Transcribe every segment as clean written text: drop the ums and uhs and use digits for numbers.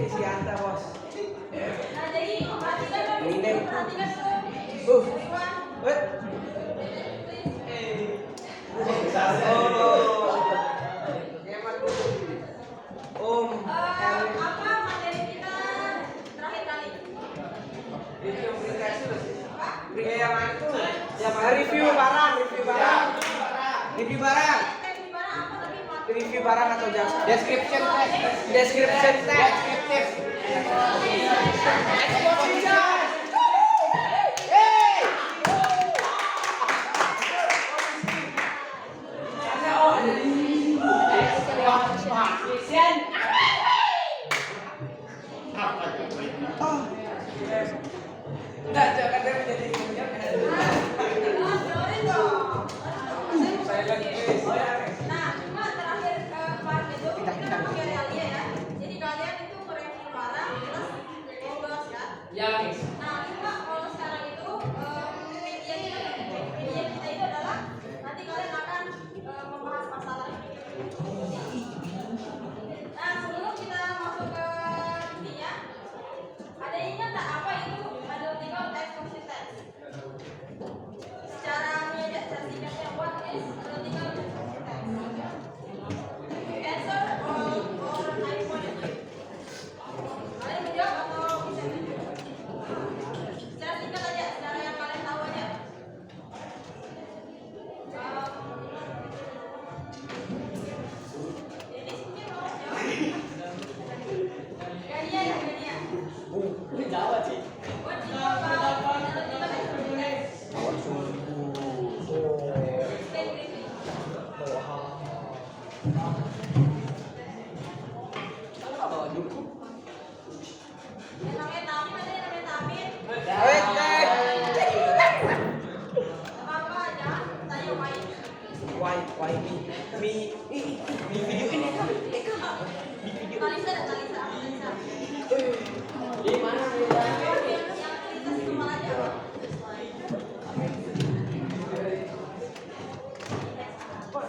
isi anta bos. Nah jadi perhatikan Ini. perhatikan tuh. Wait. Apa materi kita terakhir kali? Review barang. Review barang atau jasa. Description test. Description test. Enggak, jangan dia menjadi saya lagi Nah, cuma terakhir part itu kita pakai realia ya. Jadi kalian itu mereview barang plus tugas kan? Ya, guys. Nah, cuma kalau sekarang itu media kita itu adalah nanti kalian akan membahas masalah. Nah, sebelum kita masuk ke intinya, ada yang ingat tak apa itu analytical exposure test? Secara singkatnya, what is analytical exposure test? Answer or I point it. Kalian menjawab atau bisa? Secara singkat aja, secara yang kalian tahu aja. Ini mungkin mau jawab. Gania. Ini Jawa sih. What do you know about analytical exposure test? Explain briefly. Yang namanya Tamin, ada yang namanya Tamin. Apa-apa, jangan tanya why. Why me video ini Talisa dan Talisa. Di mana nih? Yang cerita sekolah aja. What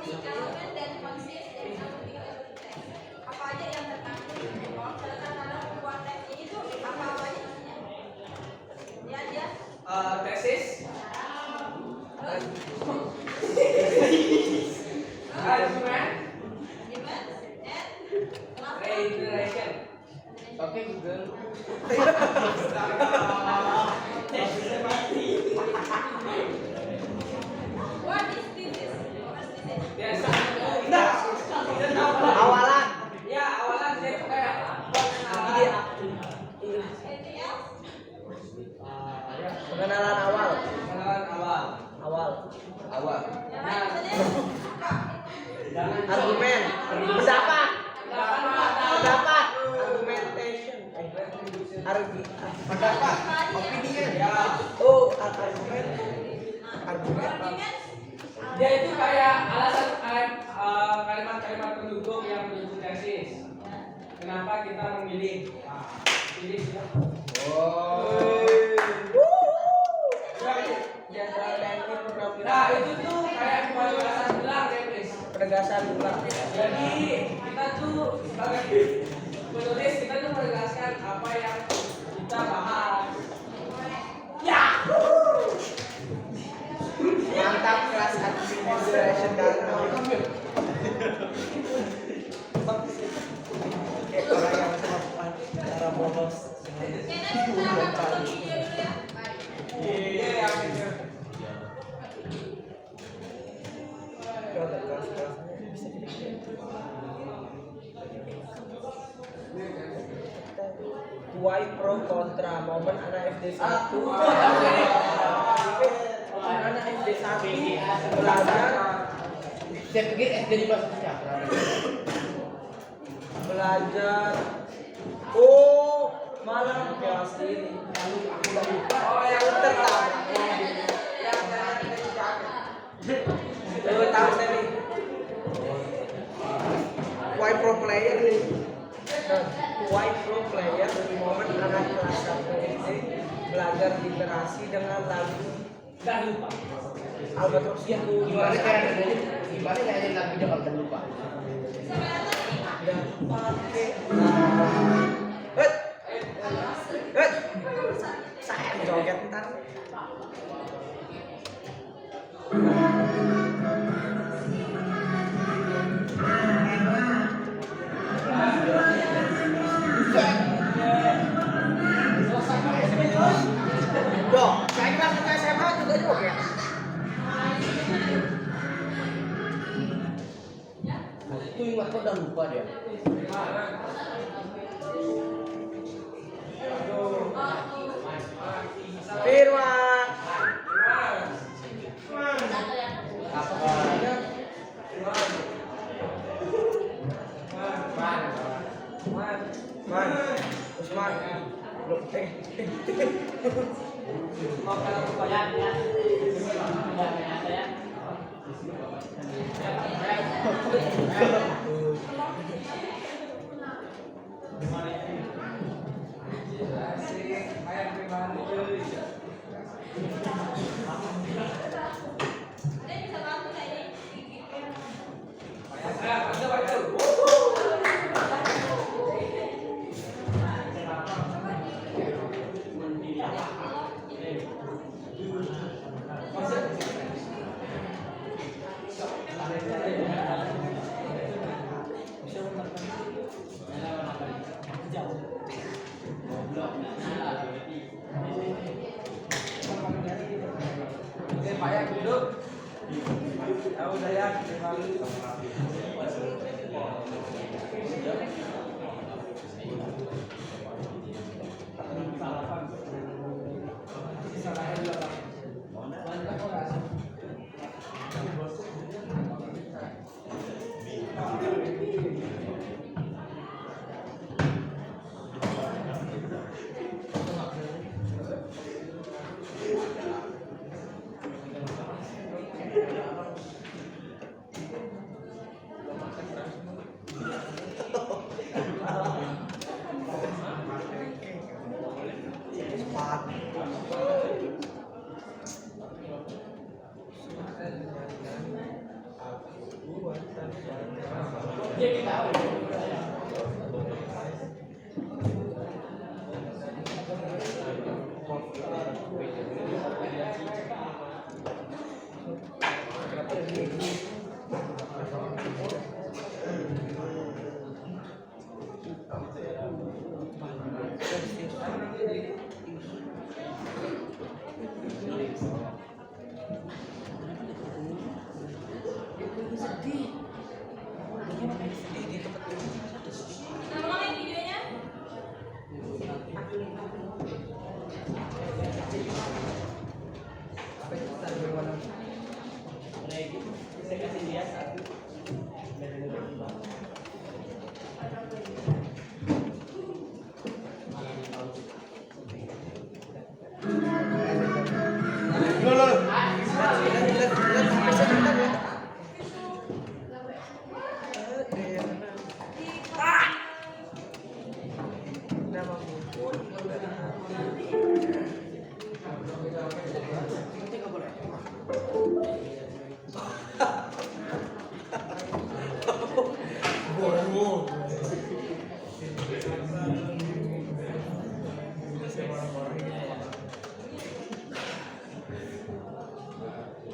the element dan konsist dari analytical exposure test? Apa aja yang terkandung? Kalau misalkan kalian membuat tes ini tuh apa-apa aja isinya? Ya. tesis Terus? argument Event and kenapa? reiteration. Oke, Google. What is thesis? Biasa. Awalan. Ya, awalan dia tuh kayak Anything else? pengenalan awal. Yang lain misalnya apa? Argumen, pendapat, argumentation, pendapat, opinion. Ya. Oh, argumen. Argument? Dia itu kayak alasan kalimat-kalimat pendukung yang mendukung tesis. Kenapa kita memilih? Pilih siapa? Nah, itu tuh kayak penegasan gelar ya, Chris. Penegasan gelar. Jadi kita tuh sebagai penulis kita tuh menegaskan apa yang kita bahas. Ya. Mantap kelas administration dan orang yang sama cara bolos. Oke, next kita akan nonton video dulu ya. Iya. Why pro kontra momen anak SD 1 anak SD 1 belajar Saya pikir SD di kelas siapa? belajar malah kelas ini aku udah lupa yang tertabrak lu tahu saya nih why pro player nih why pro player di momen anak kelas 1 SD Lagar Liberasi dengan lagu Dah lupa. Albatros itu Gimana cara nyanyi? Gimana nyanyi lagunya kalau udah lupa? dan pakai saya joget ntar. Dong, saya kelas SMA juga joget. Itu ingat kok udah lupa dia. Firman. Apa namanya? Man, Usman. Loh, Mau kalau lupa ya. Payah duduk. Tahu saya memang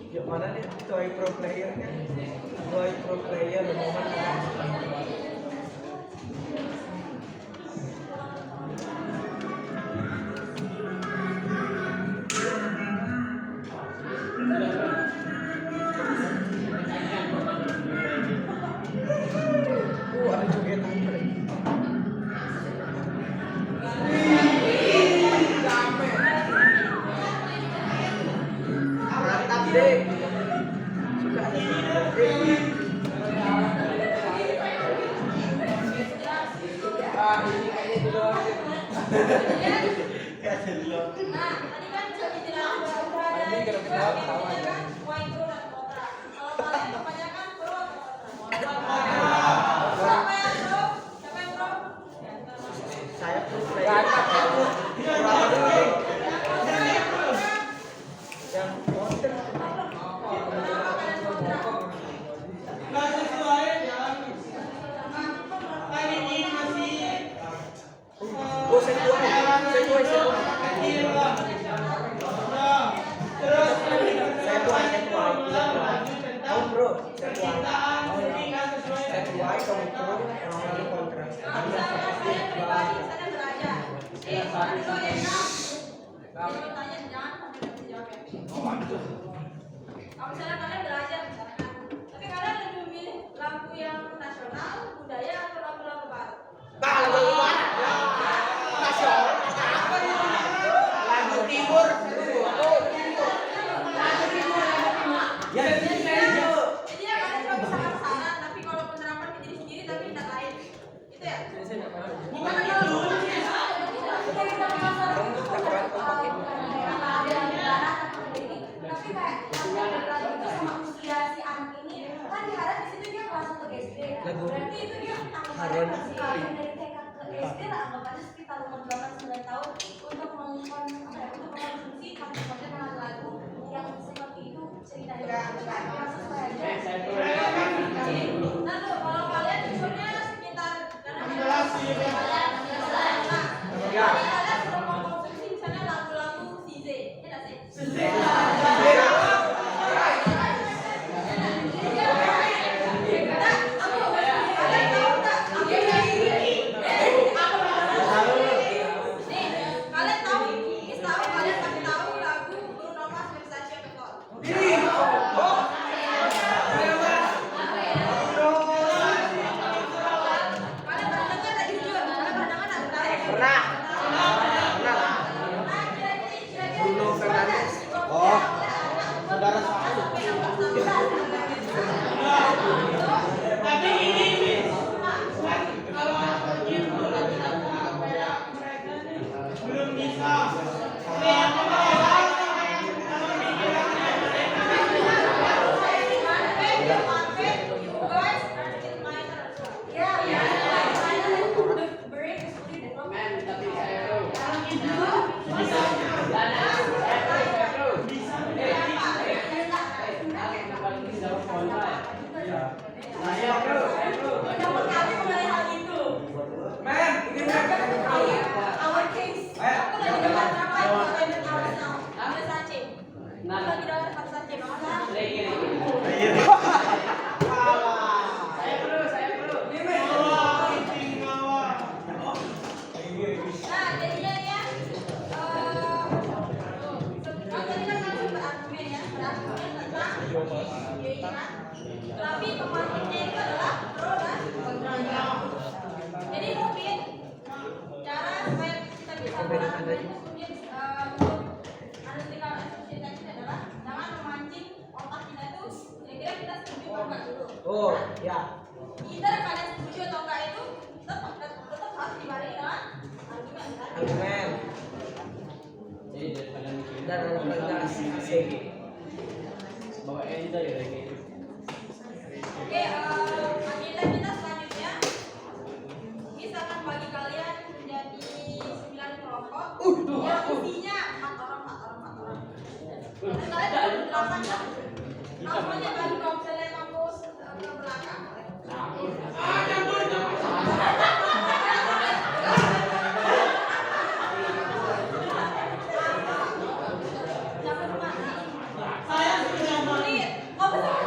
ya mana nih toy pro player kan? Toy pro player ada jogetan nih. Mantap deh. Suka ada ini kayaknya dulu. Nah, tadi kan sudah dijelaskan Ini kalau kita tahu aja. poin pro dan kontra. Kalau kalian kebanyakan pro atau kontra? Siapa yang pro? Siapa yang pro? Saya pro player. Kurang dulu nih. Jadi tanya jangan sampai nggak bisa jawab ya. Kalau misalnya kalian belajar misalkan, tapi kalian lebih memilih lagu yang nasional, budaya atau lagu-lagu baru? Nasional apa itu? Lagu timur. Ya, Jadi ya kalian cuma bisa saran, tapi kalau penerapan ke diri sendiri tapi tidak lain. Itu ya? Bukan itu. Tapi kayak lagu itu sama usia si anak ini kan diharap di situ dia kelas 1 SD. Berarti itu dia anggapan dari TK ke SD lah, anggapannya sekitar umur 8-9 tahun untuk mengkonsumsi konten-konten lagu yang seperti itu cerita yang sesuai aja. Nah tuh kalau kalian umurnya sekitar kalian sudah mengkonsumsi misalnya lagu-lagu Size, ya nggak sih? Kalian tahu ini kalian pasti tahu lagu Bruno Mars Versace Beton. Kalian pernah dengar nggak jujur? Kalian pernah dengar nggak? Pernah. Bruno Fernandes. Oh, saudara satu. Tapi pemahamannya itu adalah pro dan kontra. Jadi mungkin cara supaya kita bisa melakukan itu mungkin untuk analytical association adalah jangan memancing otak kita itu kira-kira kita setuju atau enggak dulu. Oh, ya. Either kalian setuju atau enggak itu tetap harus dibarengi dengan argumen kan? Argumen. Jadi daripada mikirin Dan rekomendasi CG. bawa editor ya kayak gitu. Oke, agenda kita selanjutnya misalkan bagi kalian menjadi 9 kelompok yang isinya 4 orang. Dan kalian ada 8 kan? Langsung aja bagi kalau misalnya kampus ke belakang. Jangan kemana? Saya sudah murid. Oh, betul.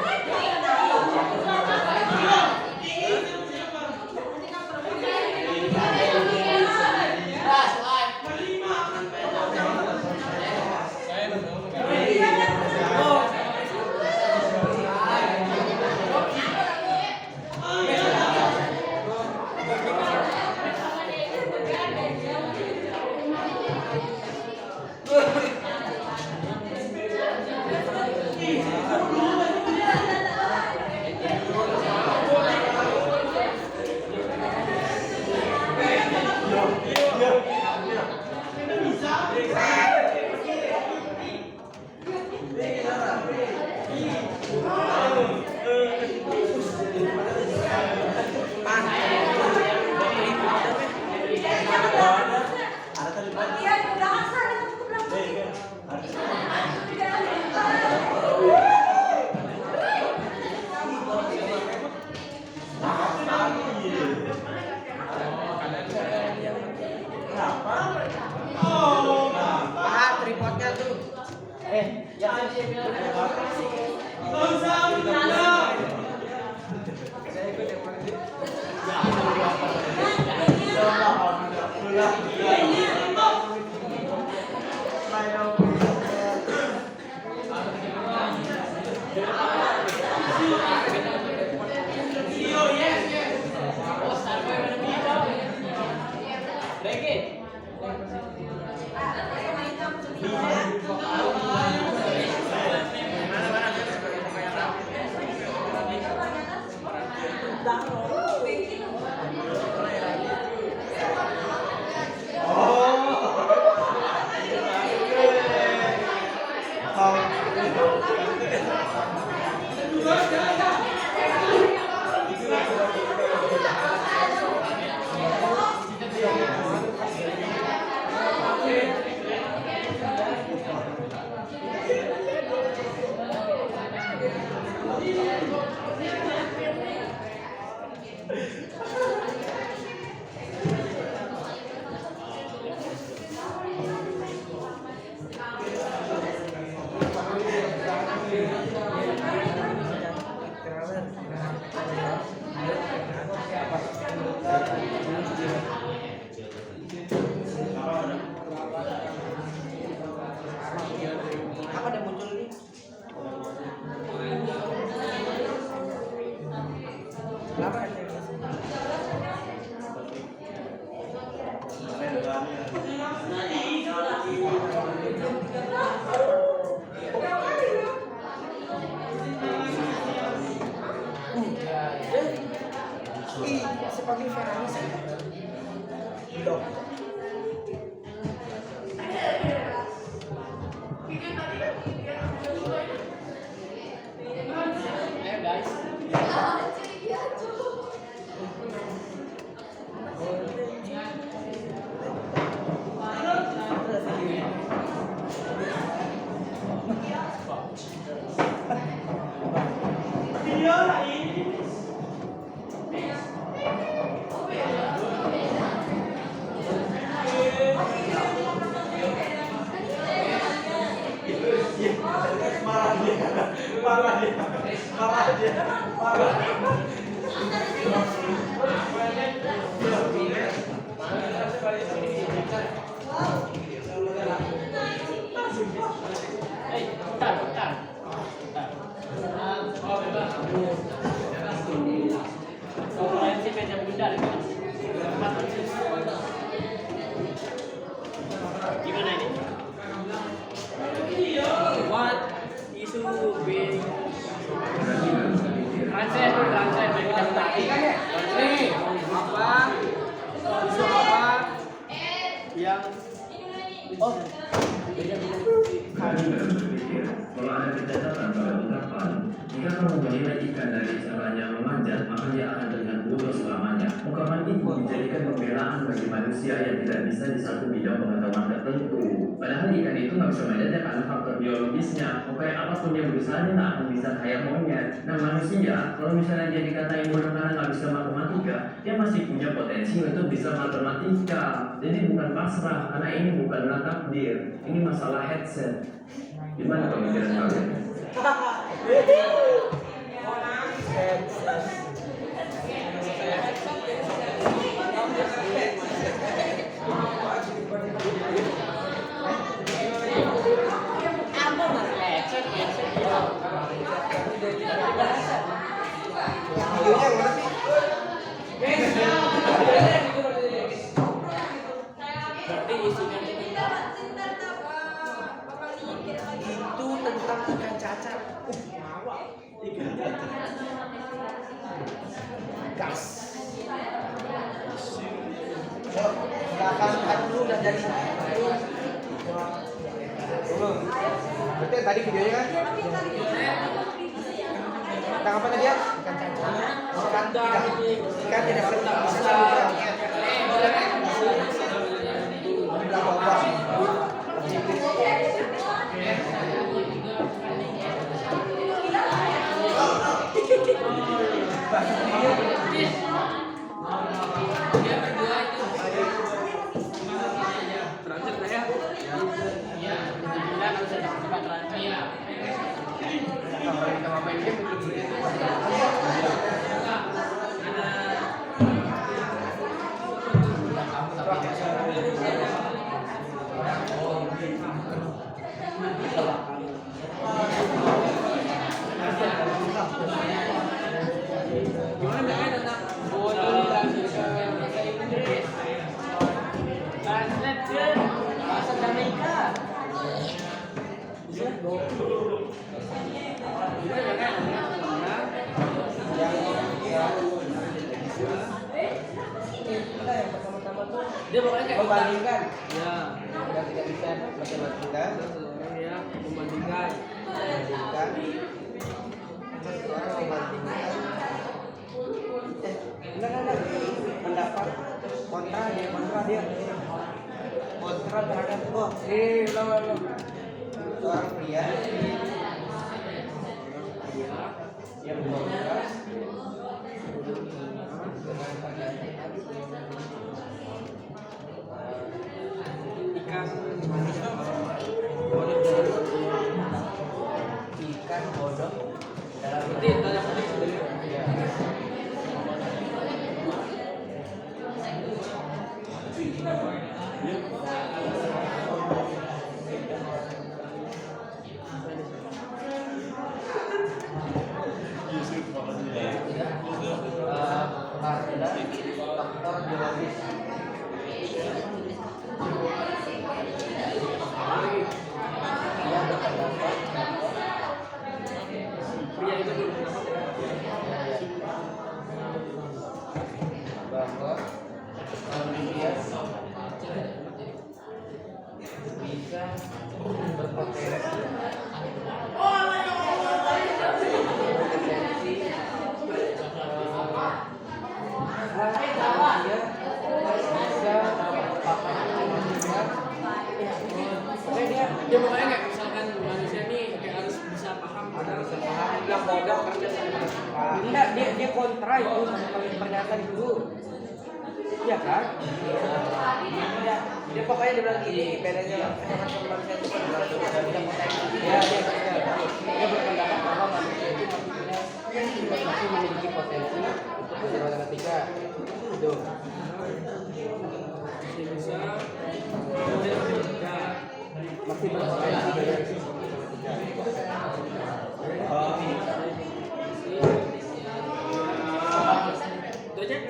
Gimana ini? What isu being translate bagi tadi kan ya? Nih, apa? Isu apa? Yang oh Kami berpikir kalau ada kecacatan pada ungkapan, jika kamu menilai ikan dari caranya memanjat, maka dia akan dengan bodoh selamanya. Ungkapan itu dijadikan pembelaan bagi manusia yang tidak bisa di satu bidang pengetahuan tertentu. Padahal ikan itu nggak bisa manjat ya karena faktor biologisnya. Pokoknya apapun dia berusaha dia nggak akan bisa kayak monyet. Nah manusia, kalau misalnya dia dikatain bodoh karena nggak bisa matematika, dia masih punya potensi untuk bisa matematika. Jadi bukan pasrah, karena ini bukanlah takdir. Ini masalah headset. Gimana pemikiran kalian? Videonya yang mana sih? berarti isunya Itu tentang ikan cacar. Gas. Belakang dulu dan dari belum. Berarti yang tadi videonya kan? Tentang apa tadi ya? Ikan cacar. Ikan tidak pernah bisa sampai di belakang bawah. translate lah ya. Iya, kita harus cepat translate. Kalau kita mau main game itu Gimana mereka tentang bodoh translate ke bahasa Inggris? Translate ke bahasa Jamaika. kita yang pertama-tama tuh Dia pokoknya kayak membandingkan. ya, Yang tidak bisa matematika, ya, membandingkan. membandingkan. Sekarang membandingkan. Enggak. Pendapat kontra dia. Kontra terhadap gua. Ulang. Seorang pria yang kontra ikan bodoh dalam Berarti tanda petik sebenarnya. faktor biologis. Dia berpendapat Pria itu belum bahwa manusia bisa berpotensi dia pokoknya kayak misalkan manusia nih kayak harus bisa paham bilang bodoh karena enggak dia kontra itu sama pernyataan itu iya kan dia pokoknya dia bilang gini bedanya manusia itu tidak potensi dia berpendapat bahwa manusia itu Tapi memiliki potensi untuk menjadi ketiga. Itu. Bisa kemudian ketiga Masih berpotensi dari ketiga. itu aja.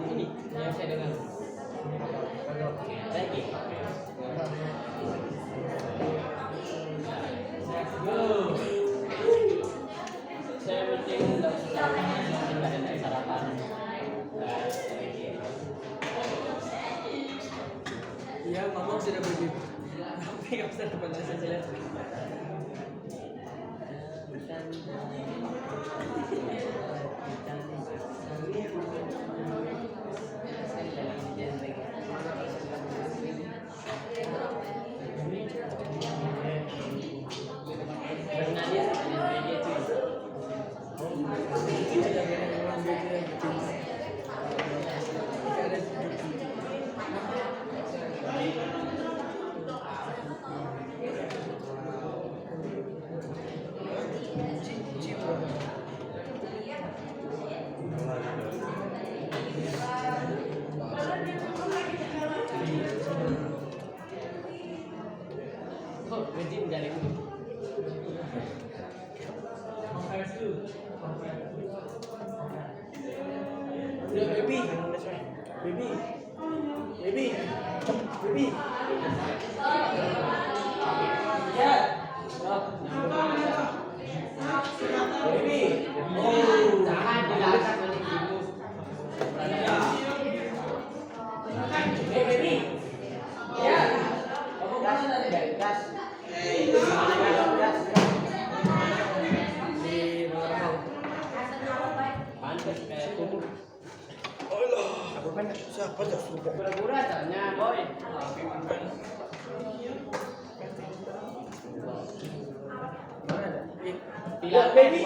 Ini yang saya dengar. Lagi. Saya penting untuk sarapan. Iya, mama sudah begitu. Tapi nggak bisa dapat saya. Oh, rejim dari itu. Udah, baby. Ya. Baby. Oh, Jangan dilakukan oleh ibu. baby. Ya. Kamu kan dari gas. Pantas kayak kumpul. Aku kan siapa tuh? Pura-pura caranya, boy. Mana ada? Bilang baby.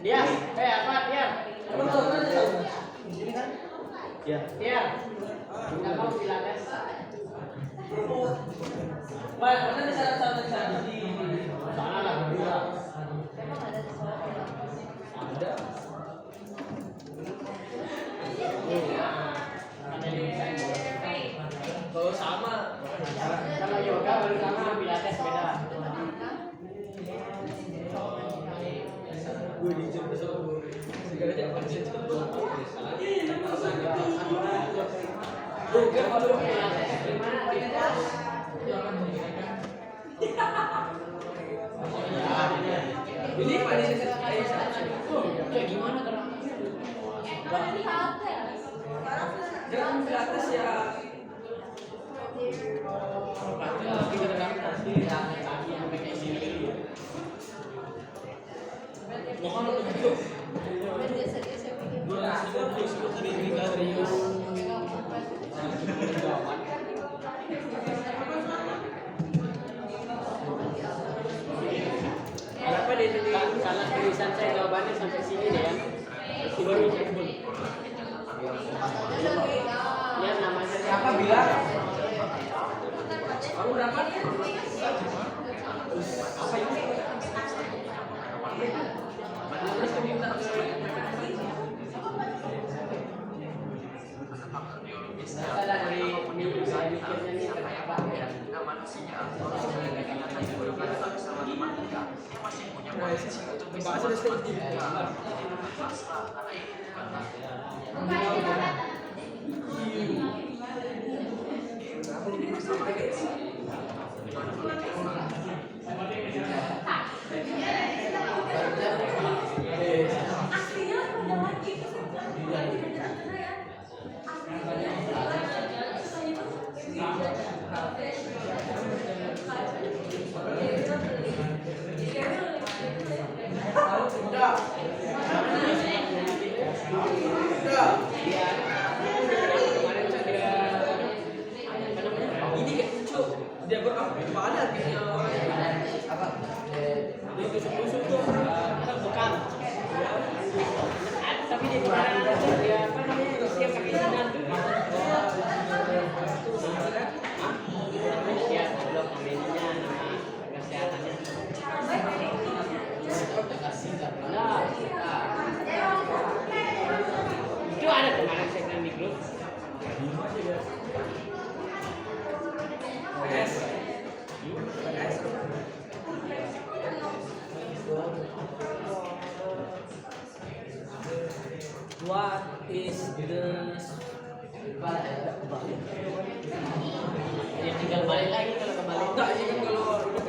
Dia, apa dia? Kamu tahu kan? Ini kan? Ya. Dia. Enggak mau pilates. Mana di sana di sana di Sana lah berdua. ada. Kalau sama. Kalau yoga baru sama, pilates beda. Gue dijam besok gue. Segala jangan dijam. Bukan kalau pilates gimana dia? Ini pada Kayak gimana terang? jangan pilates ya. Tapi terang pasti kaki sampai kayak sini. Mohon untuk gue langsung hari ini serius. Kenapa dia tadi? Karena tulisan saya jawabannya sampai sini deh ya. Baru Lihat namanya siapa bilang? Kamu berapa? Apa ini? Kita dari saya mikirnya nih kenapa ya? matematika yang masih punya potensi untuk bisa Bahasa masuk dasar ini. swasta karena ini karena Aslinya undangan gitu sih, bukan bener-bener ya. Aslinya Ini kayak lucu. Dia apa ada artinya orang apa? Dia tusuk-tusuk tuh bukan. Tapi dia kemarin dia apa namanya siap pakai sinar. Ya, belum ambilnya nama kesehatannya. Nah, itu ada kemarin segmen di grup. What is this? Ya tinggal balik lagi kalau kembali. Enggak sih kan kalau ini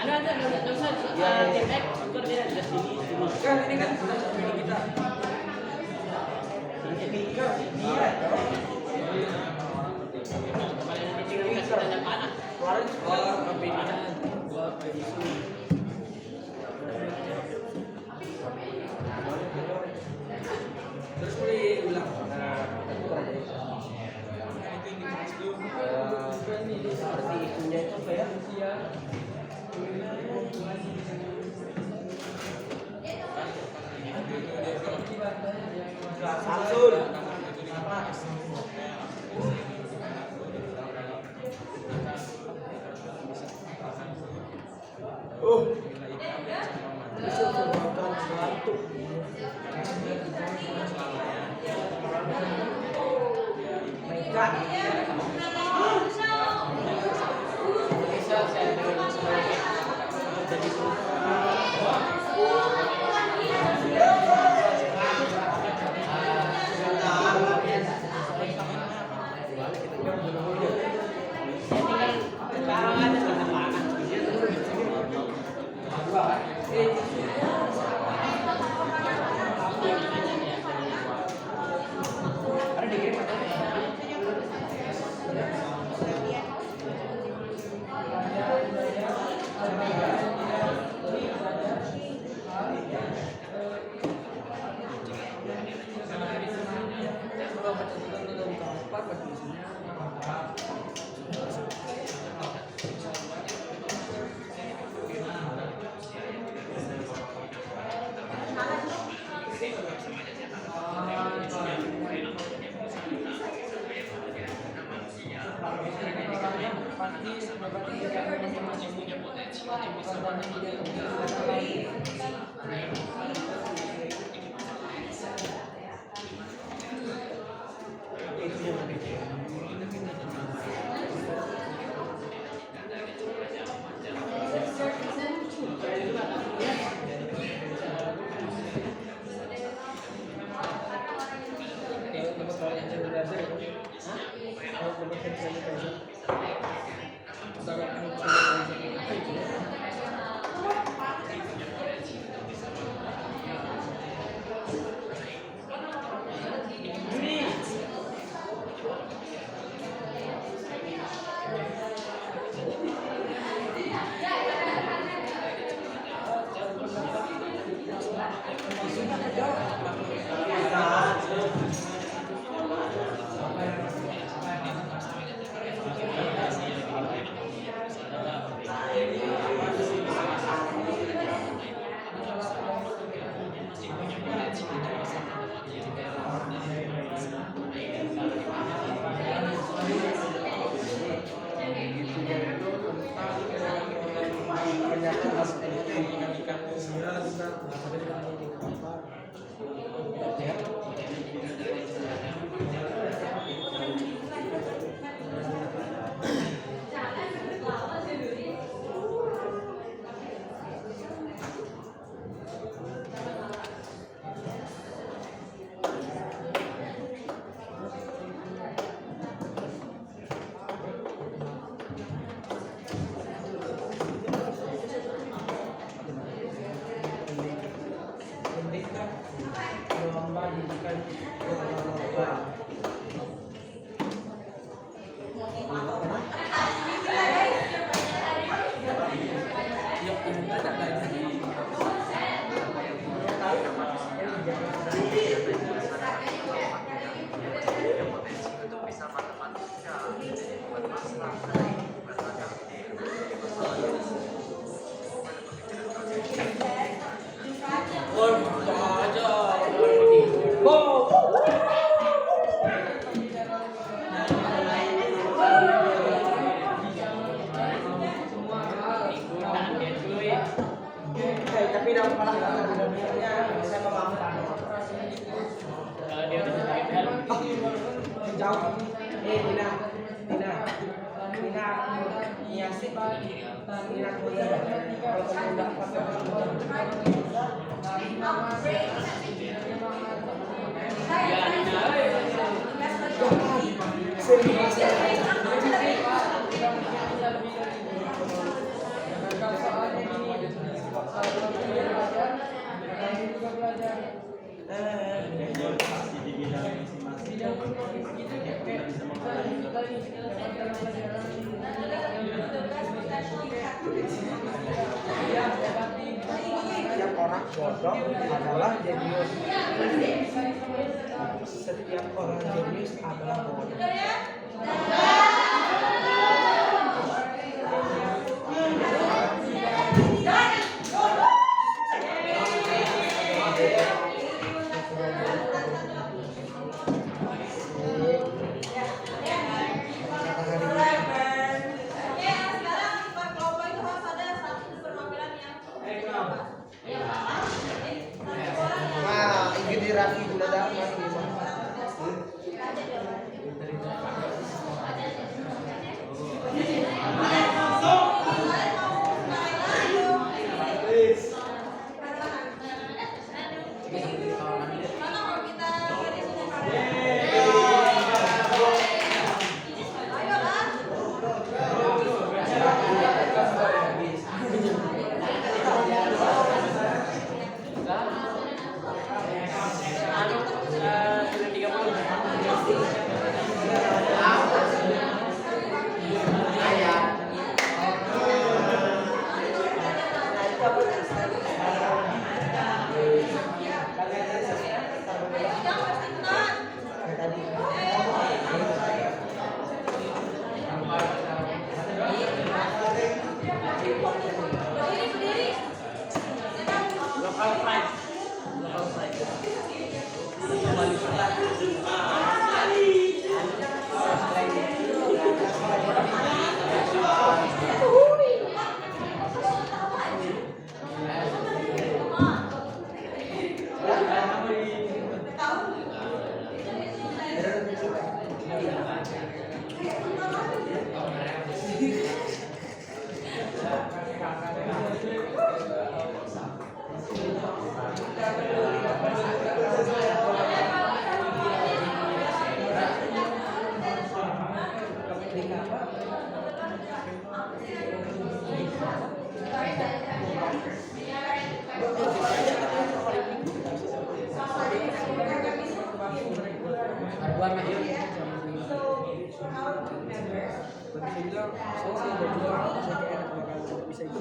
kan ada nggak usah TPX ukur dia di sini kan ini kan ini kita dia kemarin ini tinggal kasih tanda panah kemarin pembinaan buat isu terus mulai ulang ini seperti isunya itu apa ya? Samsul. benar-benarnya bisa memaafkan. Dia udah sampai Jauh. Nina, iya sih. Nina kuliah. Kalau kamu udah setiap orang bodoh adalah jenius. Setiap orang jenius adalah bodoh. Nah, ini Raffi gula dama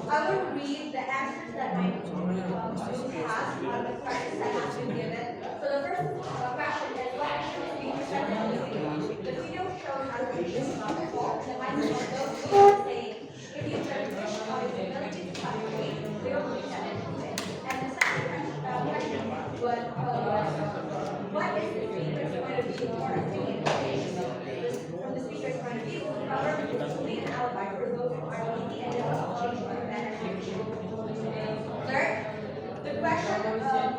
I will read the answers that my past on the questions that have been given. So the first question is, what actions do you present in the video? The video shows how to use the ball and the microphone saying, if you transition on your ability to calculate, they will be set into it. And the second question was, what is the speaker's point of view or opinion? From the speaker's point of view, however, it is only an alibi for those who are leaky and change for the better. Third, the question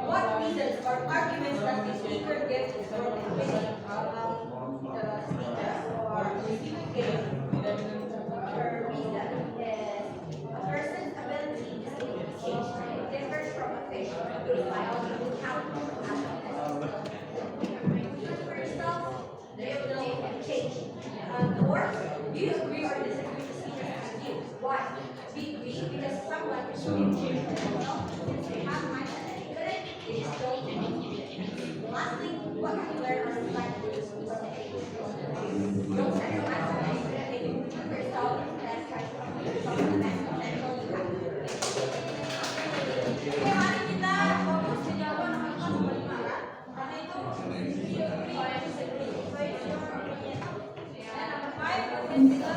what reasons or arguments does the speaker give for the opinion about the speaker or the speaker gave? Her reason is a person's ability to change differs from a fish whose biology counts as for yourself, the ability can change. Fourth, do you agree or disagree with the speaker's view? Why? We agree because someone can change themselves since they have mindset and couldn't, they just don't believe it. Lastly, what can you learn on this life? Don't set your mindset and couldn't make it for yourself and try to come to yourself the next potential you have. Oke, mari kita fokus ke jawaban nomor 5 kan? Karena itu do you agree or disagree? So it's your opinion. And number 5, consider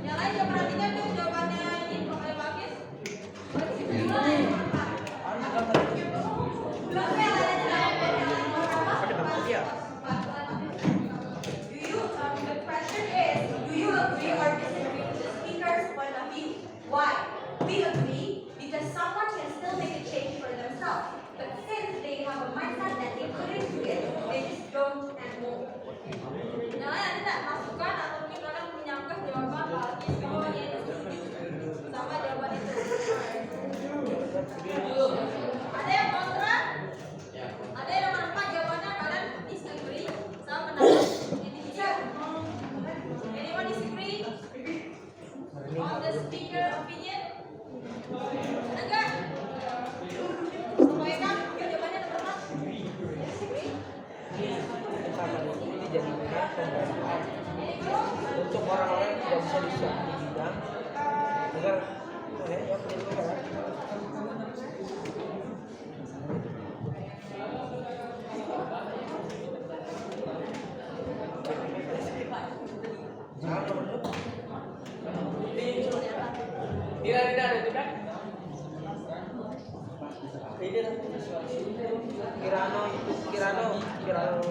yang lain jangan perhatikan tuh jawabannya ini pakai bagus. The question is, do you pembahasan untuk orang-orang yang tidak bisa di suatu bidang agar yang menjadi negara. Tidak ada tidak. Kirano.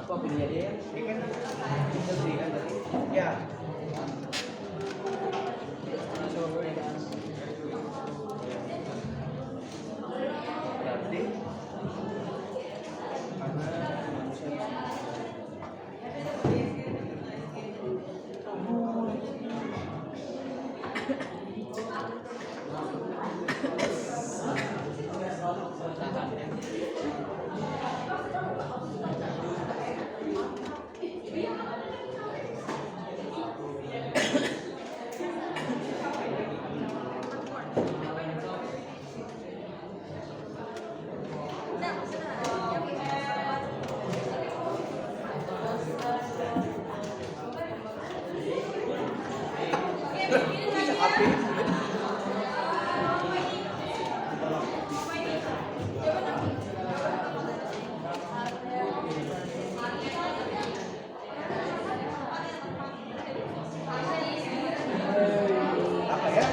Apa pilihnya dia? Ini kan negeri kan tadi? Ya. Berarti apa ya?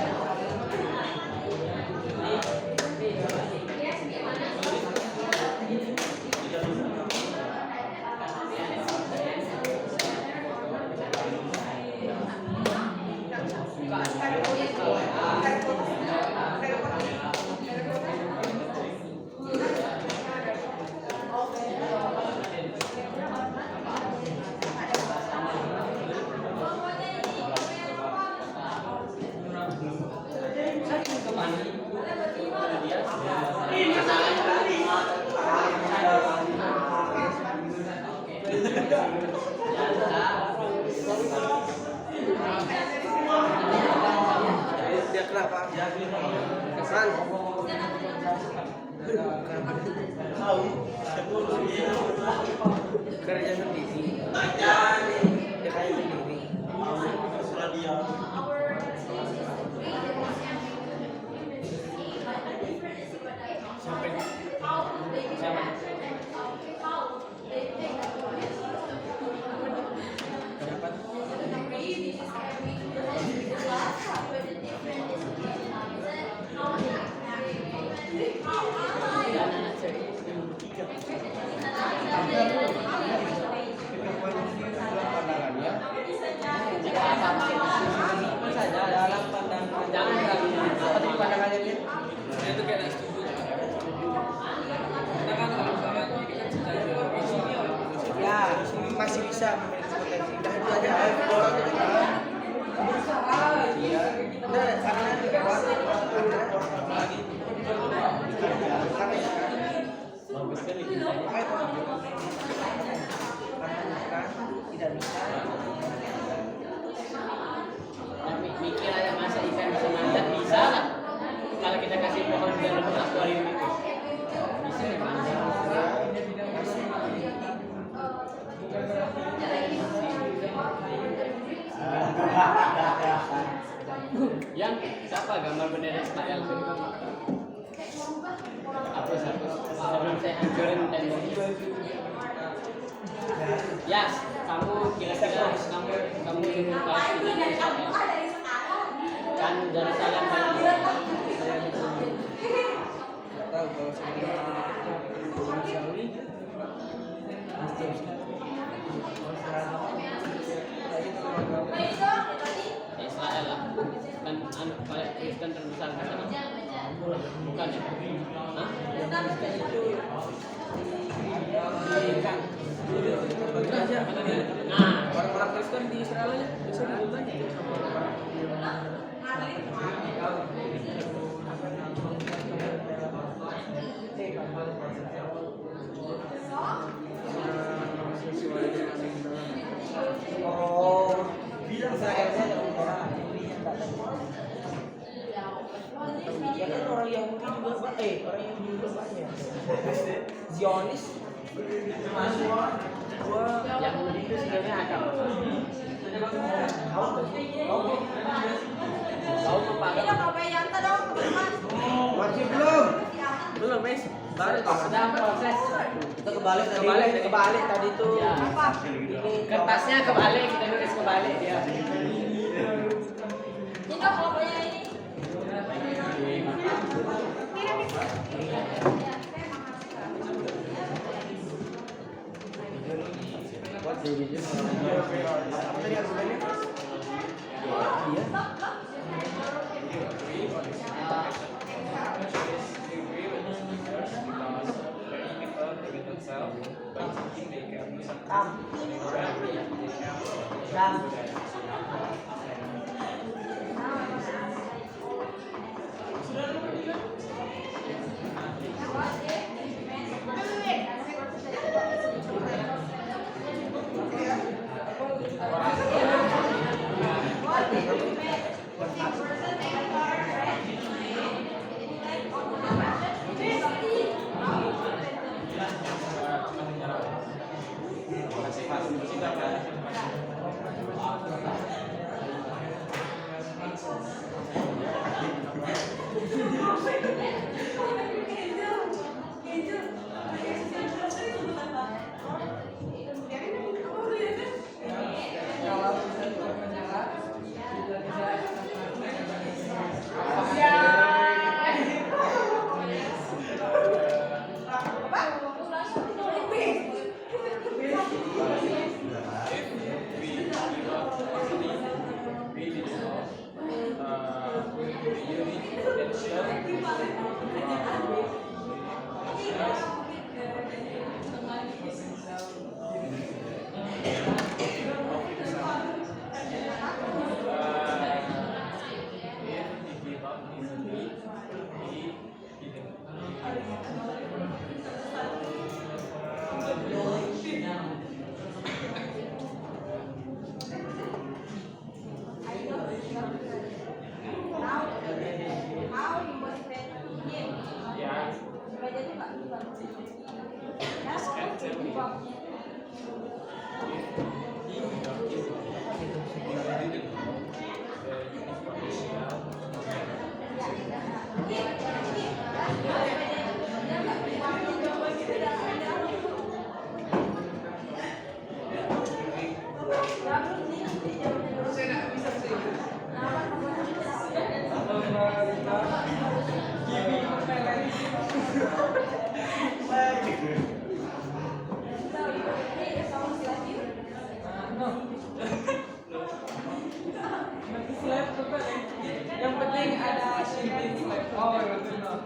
Dia kenapa? Kesan. Kerja sendiri. Dia kayak sendiri. Saja dalam pandangan apa tuh pandangannya dia? Saya tuh kayak setuju. Kita kan kalau misalkan ini kan secara biologis Ya, masih bisa memiliki potensi. Dah itu aja. Iya. Nah, karena tidak waktu tidak bisa. Mikir aja masa ikan bisa manjat, bisa lah. Kalau kita kasih pohon di dalam akuarium itu bisa ya manjat. Yang siapa gambar bendera Israel? Hapus. Sebelum saya hancurin tembok. Yas, kamu kira-kira kamu ingin Palestina Israel? Kan dari salam tadi. Tahu kalau sebenarnya manusiawi Israel lah. Kan Kristen terbesar di sana. Bukan ya? Hah? Nah, Nah, orang-orang Kristen di Israel aja bisa diundang. Oh, bilang saya orang ya kan orang Yahudi juga orang Yahudi juga banyak. Zionis masuk gua Yahudi itu sebenarnya agama. Tahu apa? Ini apa yang dong, teman-teman? masih belum. Belum, Mes. Baru Sedang proses. Kita kebalik tadi tuh. Ya. Apa? Kertasnya kebalik, kita nulis kebalik dia. Ini dong kelompoknya ini. Yang penting ada shipping flag. Oh, betul.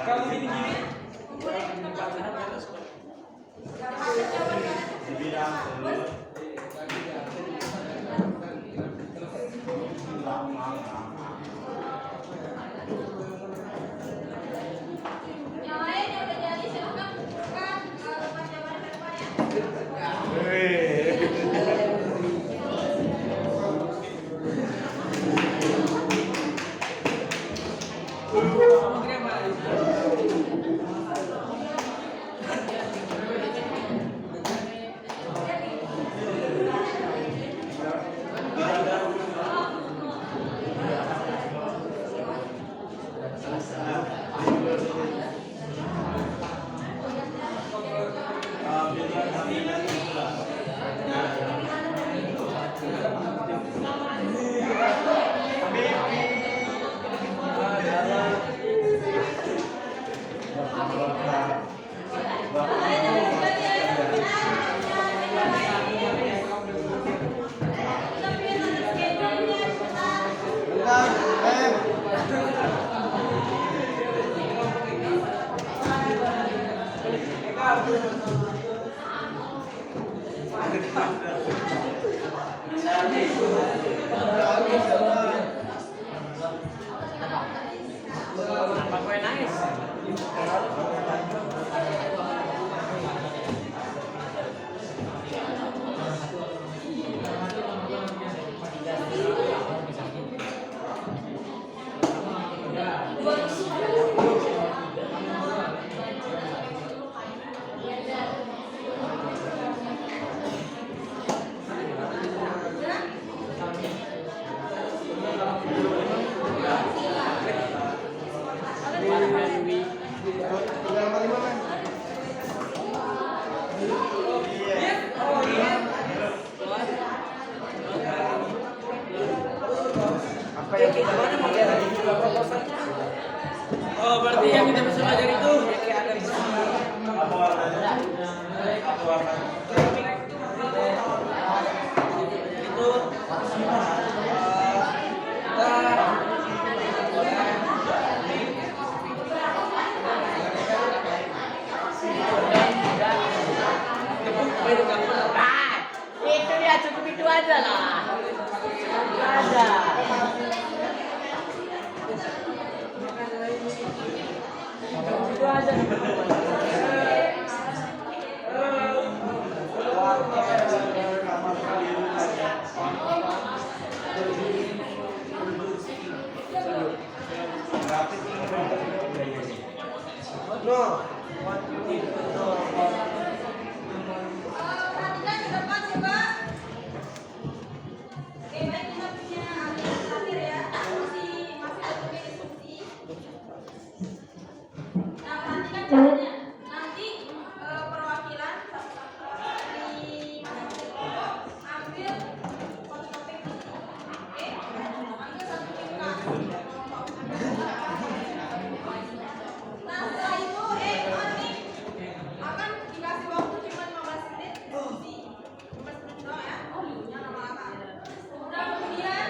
Kalau gini-gini Yang lain yang udah jadi silakan bukan lembar jawaban ke depan ya. Apa kue nangis? Oh, berarti yang kita bisa belajar itu Itu dia cukup itu aja lah. Ada. Itu aja. Perhatikan ke depan coba. Oke, baik kita punya terakhir ya. Masih bentuknya diskusi. Nah, perhatikan caranya. Nanti perwakilan di kelompok ambil fotokopi. Oke, ambil satu tingkat. Nah, setelah itu nih akan dikasih waktu cuma 15 menit diskusi. 15 menit doang ya. Jangan lama-lama. Nah, kemudian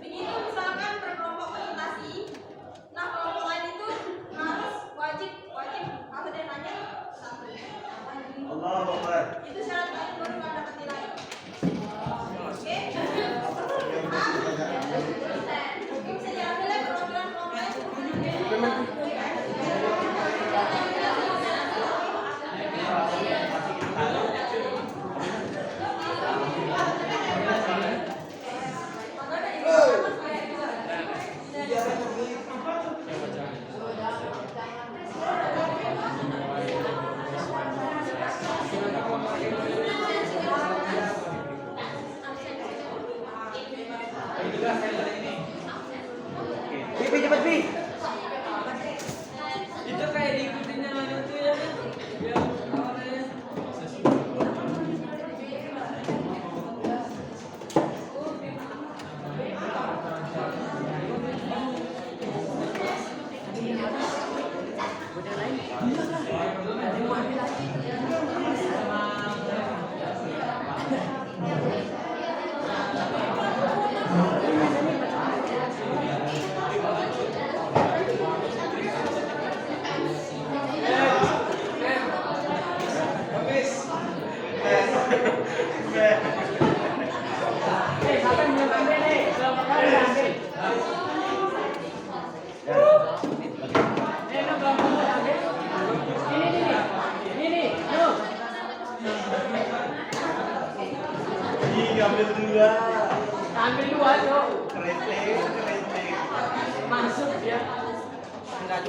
begitu misalkan berkelompok presentasi. Nah, kelompok lain itu harus wajib kalau dia nanya satu. Itu syarat lain baru nggak dapat nilai. Oke? Bisa diambil ya perwakilan kelompok lain. Pi, cepet Pi.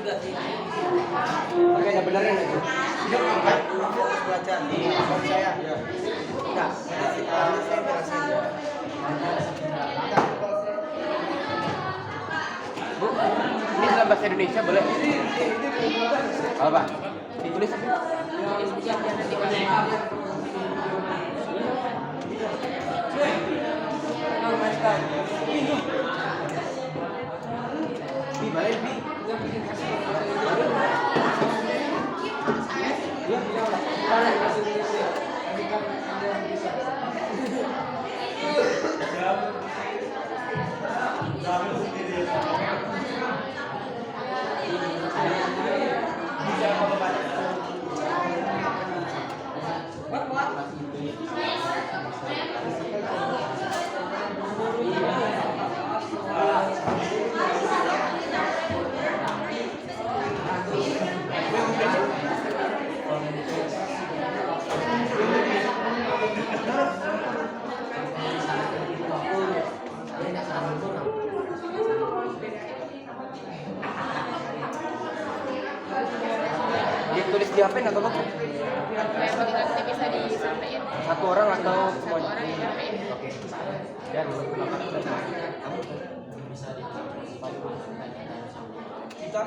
juga sih. Oke, ada benernya lagi. Fokus belajar. Buat saya. Enggak. Harus saya jelasin. Bu, ini dalam bahasa Indonesia boleh? Apa Pak? Ditulis. Ditulis di HP atau apa? Nanti bisa disampaikan. Satu orang atau semuanya? Orang yang sampai. Oke. Dan Kita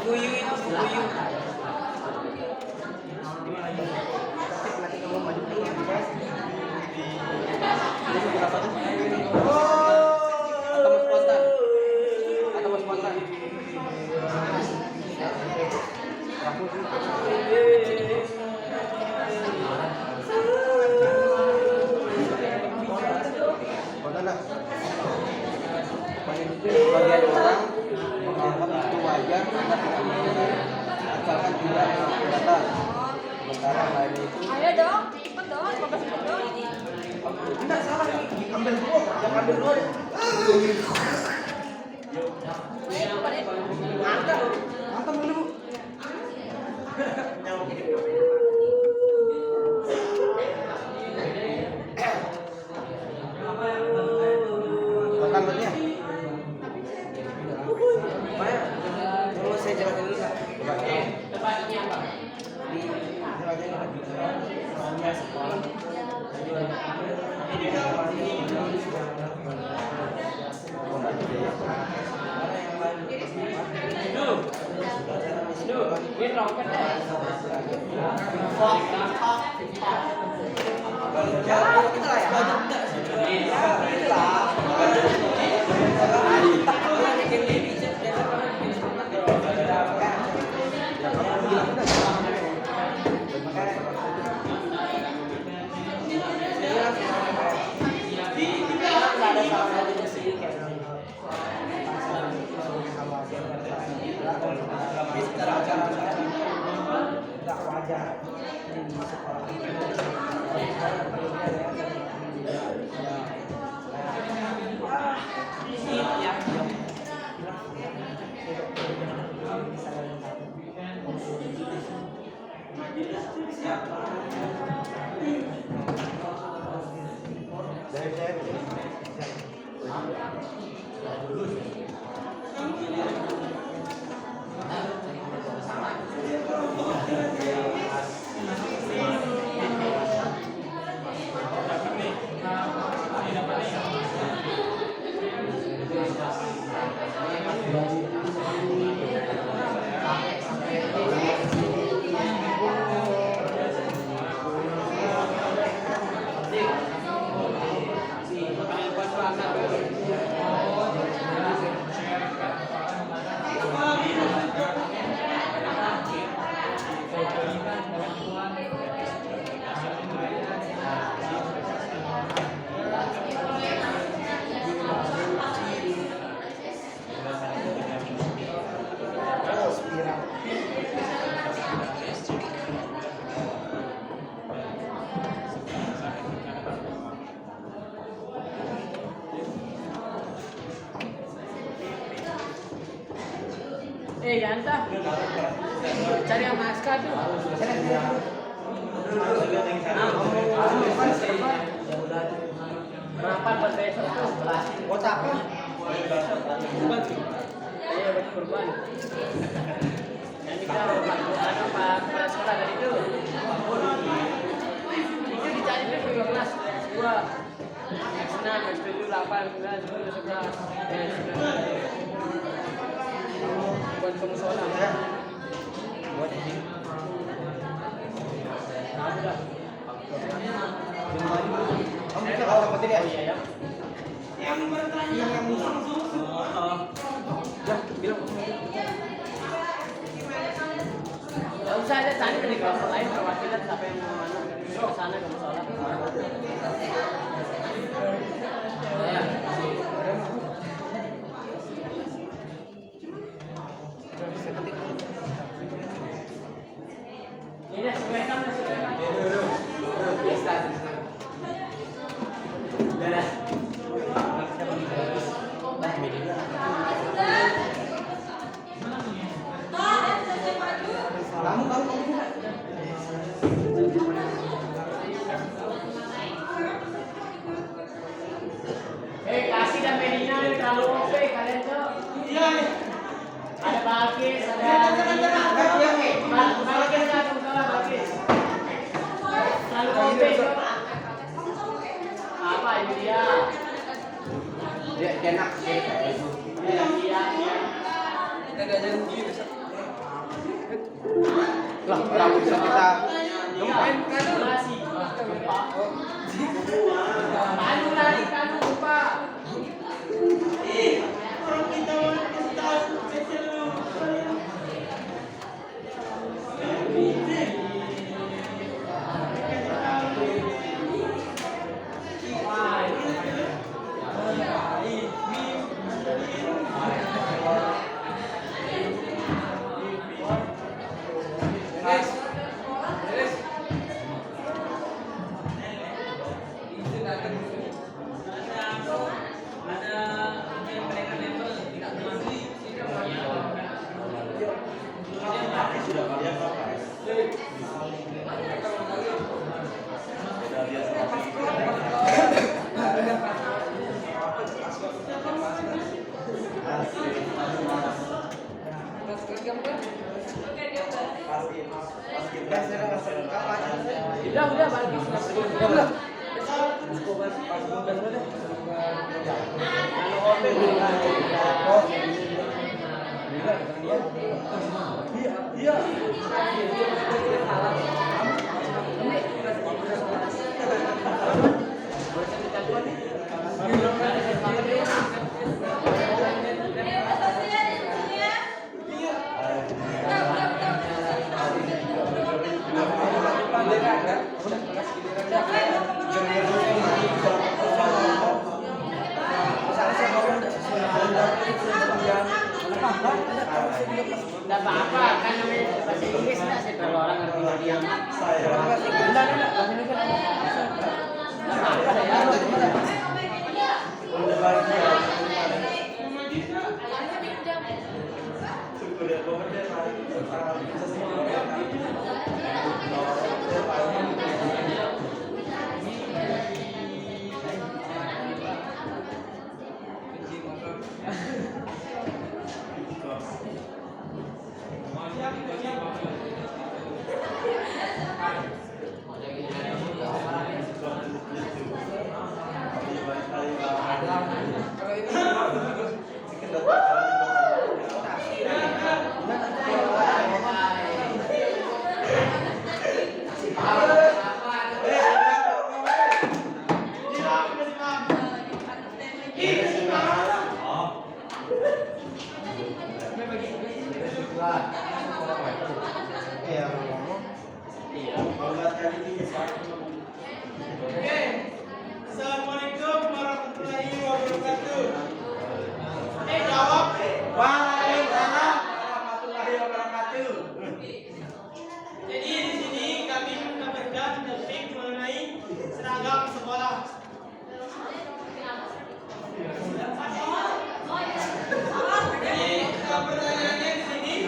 Guyu itu guyu. nanti kamu maju dulu. Atau mau spontan? Atau mau spontan? Aku sih. Spontan lah. Sebagian orang menganggap itu wajar asalkan tidak kelihatan. Sementara lain itu Ayo dong, cepet dong, 15 menit dong ini. enggak salah nih, ambil dulu, yang ambil dulu. Mantap dulu Bu. Makan buatnya. Mau saya jelasin dulu Kak. Yanta. Cari yang maska tuh. Berapa buat besok tuh? Buat apa? Iya, buat kurban. Yang kita pada sekolah tadi itu. Itu dicari deh ke kelas 2. X6, X7, 8, 9, 10, 11. Buat pengusaha. Buat ini. Kamu bisa kalau dapetin ya? Iya, ya. Yang musuh. Ya, bilang. Gak usah ada tadi di kelas lain perwakilan siapa yang mau mana. Ke sana ke musola. Ya. Ini sesuaikan. Kamu. Kasih dan Medina ini terlalu OP kalian tuh. Iya. Ada Balkis, ada Balkis satu salah Balkis. Terlalu OP tuh. Apa ini dia? Dia enak. Iya. Kita diajarin begini besok. Lah, orang bisa kita Masih. Manu lagi kamu lupa. Udah Balkis. Udah. Enggak apa-apa, kan namanya bahasa Inggris lah sih kalau orang ngerti diam. Assalamualaikum warahmatullahi wabarakatuh. Jawab. Waalaikumsalam warahmatullahi wabarakatuh. Jadi di sini kami mendapatkan topik mengenai seragam sekolah. Jadi pertanyaannya di sini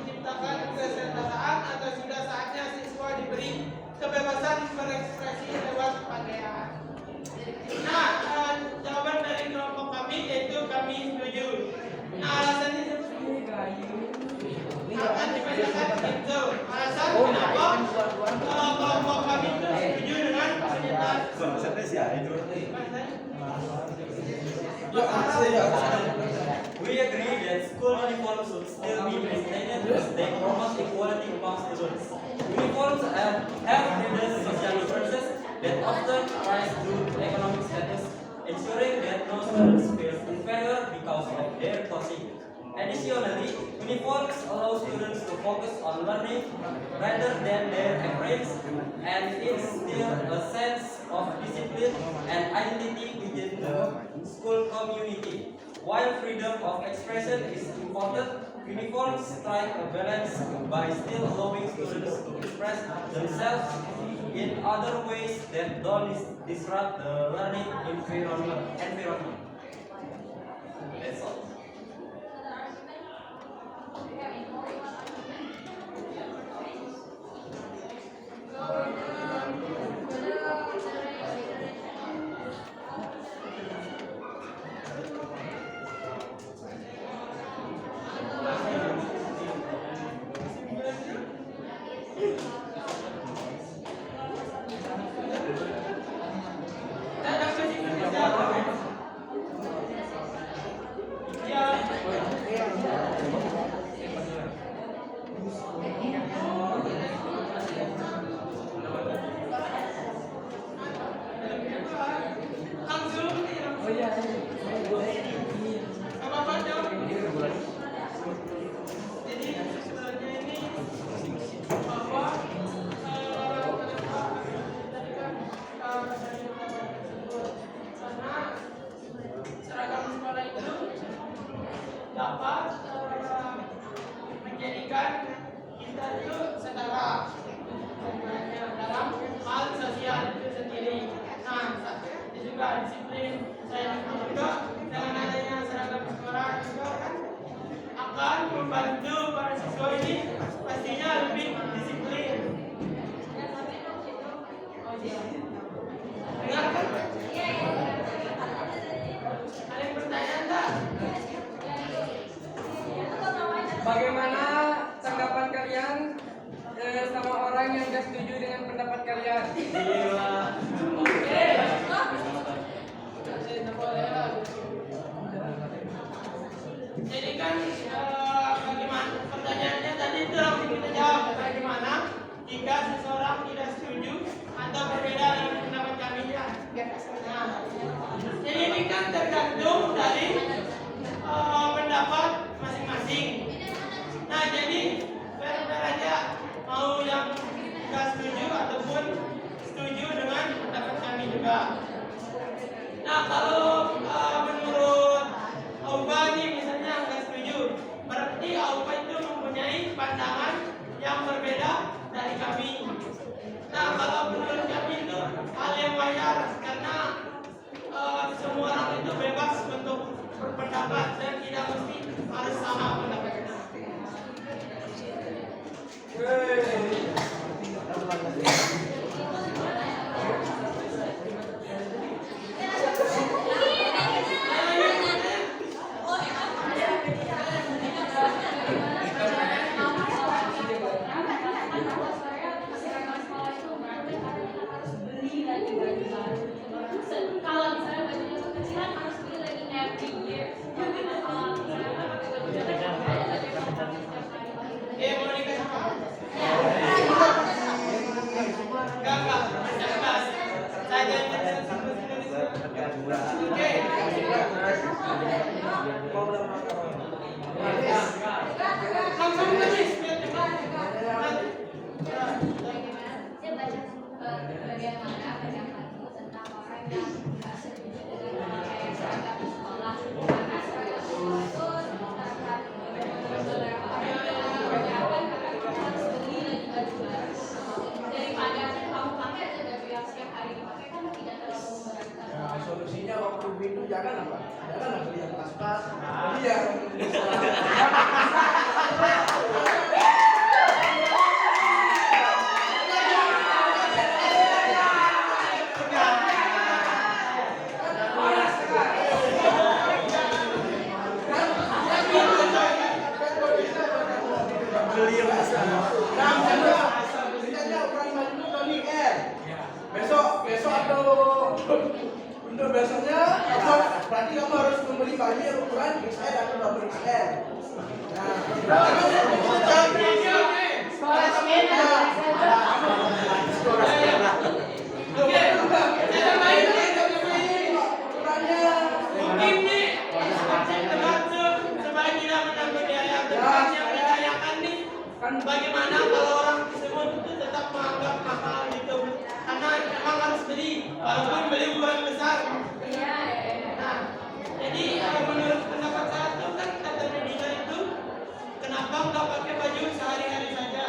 menciptakan kesetaraan atau sudah saatnya siswa diberi kebebasan berekspresi lewat pakaian? Nah, jawaban dari kelompok kami yaitu kami setuju. Nah, alasannya akan dibacakan begitu. Alasan kenapa kelompok kami itu setuju dengan pernyataan. We agree that school uniforms should still be maintained as they promote equality among students. Uniforms have hidden social differences that often arise due to economic status, ensuring that no students feel inferior because of their clothing. Additionally, uniforms allow students to focus on learning rather than their appearance and instill a sense of discipline and identity within the school community. While freedom of expression is important, uniforms strike a balance by still allowing students to express themselves in other ways that don't disrupt the learning environment. That's all. Dapat menjadikan kita itu setara dalam hal sosial itu sendiri. Nah, itu juga disiplin. Saya juga dengan adanya seragam sekolah juga kan akan membantu para siswa ini pastinya lebih disiplin. Dengar kan? Ada yang bertanya tak? Bagaimana tanggapan kalian sama orang yang tidak setuju dengan pendapat kalian? Jadi kan bagaimana pertanyaannya tadi itu langsung kita jawab bagaimana jika seseorang tidak setuju atau berbeda dengan pendapat kami ya. Nah, jadi ini kan tergantung dari pendapat masing-masing. Nah, jadi fair-fair aja mau yang nggak setuju ataupun setuju dengan pendapat kami juga. Nah, kalau menurut Auba nih misalnya nggak setuju, berarti Auba itu mempunyai pandangan yang berbeda dari kami. Nah, kalau menurut kami itu hal yang wajar karena semua orang itu bebas untuk berpendapat dan tidak mesti harus sama pendapatnya. Kalau misalnya bajunya kekecilan harus beli lagi every year. Mau dikasih tahu? Enggak. Saya Oke. Langsung tulis biar cepat. Saya baca bagian mana apa yang tentang orang yang nggak setuju dengan pakaian seragam sekolah karena seragam sekolah itu berjalan karena kita harus beli lagi baju baru daripada kamu pakai aja baju yang setiap hari dipakai kan tidak terlalu memberatkan. Nah, solusinya waktu itu jangan apa? Jangan beli yang pas-pas. Iya. Untuk besoknya, berarti kamu harus membeli baju yang ukuran XL atau double XL. Mungkin nih, termasuk sebagian menambah biaya yang menanyakan nih, kan bagaimana kalau orang tersebut itu tetap menganggap mahal gitu, karena memang harus beli, walaupun beli ukuran besar. Nah, jadi menurut pendapat saya itu kan kata Medina itu, kenapa nggak pakai baju sehari-hari saja?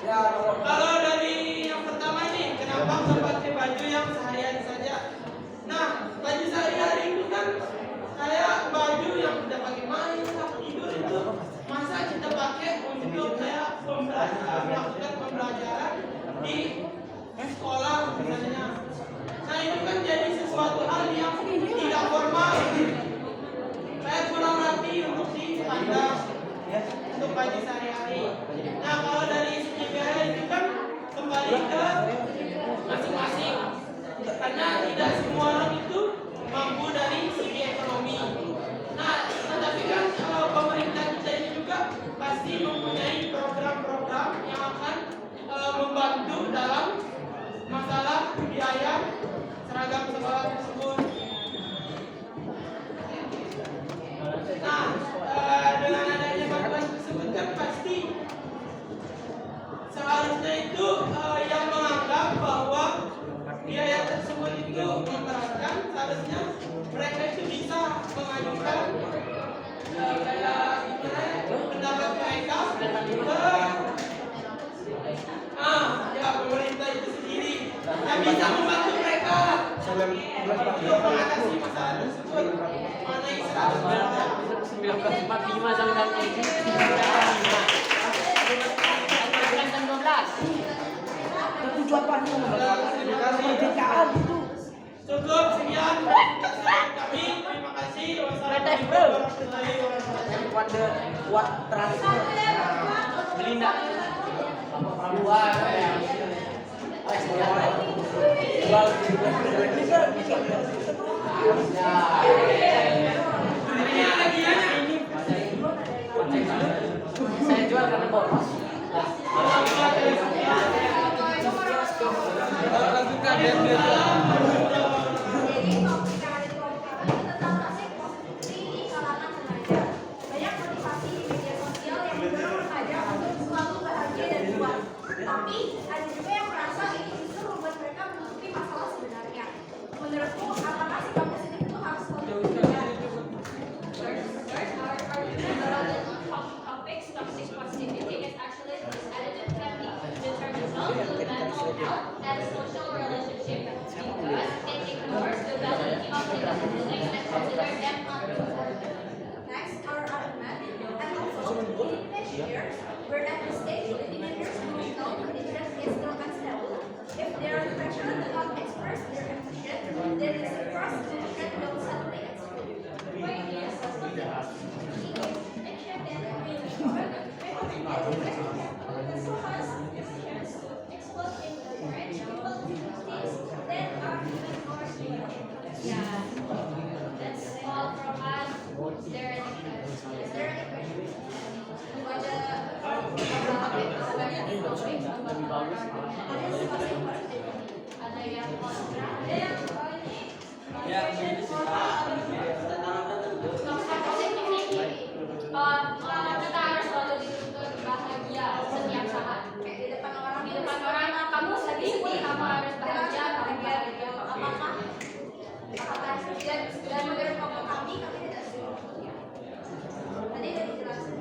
Ya, Kalau dari yang pertama nih, kenapa nggak pakai baju yang sehari-hari saja? Nah, baju sehari-hari itu kan kayak baju yang kita pakai main, tidur itu. Masa kita pakai untuk kayak melakukan pembelajaran di sekolah misalnya. Nah, itu kan jadi sesuatu hal yang tidak formal. Kayak kurang rapi untuk dipandang untuk baju sehari-hari. Nah, kalau dari segi biaya itu kan kembali ke masing-masing. Karena tidak semua orang itu mampu dari segi ekonomi. Nah, tetapi kan pemerintah kita ini juga pasti mempunyai program-program yang akan membantu dalam masalah biaya seragam sekolah tersebut. Nah, dengan adanya bantuan tersebut kan pasti seharusnya itu yang menganggap bahwa biaya tersebut itu memberatkan, seharusnya mereka itu bisa mengajukan kayak pendapat mereka ke ya pemerintah itu sendiri yang bisa membantu mereka untuk mengatasi masalah tersebut. Mana yang 1945 sampai 1912. tujuan kemerdekaan itu. Cukup sekian kami, terima kasih. Wassalamualaikum warahmatullahi wabarakatuh. Buat transfer. Beli enggak? Saya jual karena boros. Jadi pemikiran itu tentang nasib positif di kalangan remaja. Banyak motivasi di media sosial yang mendorong remaja untuk selalu bahagia dan kuat. Tapi ada juga yang merasa ini justru membuat mereka menutupi masalah sebenarnya. Menurutmu, apakah sikap positif itu harus selalu diberikan? Topics, toxic positivity is actually this attitude can be detrimental to mental health and social relationship because it ignores the validity of the feelings and considers them unimportant. Next, our argument, and also in teenage years, where at this stage the teenagers' emotional intelligence is still unstable. If they are pressured to not express their emotion, then the suppressed emotion will suddenly explode. Why do you That's all from us. Is there any questions? Is there any question? Ada yang kontra? Ada yang Ya, begini sih Pak. kita harus selalu dituntut bahagia setiap saat. Kayak di depan orang, Di depan orang, kamu lagi sedih, kamu harus bahagia gitu. Apakah dan menurut kami tidak setuju. Tadi udah dijelasin.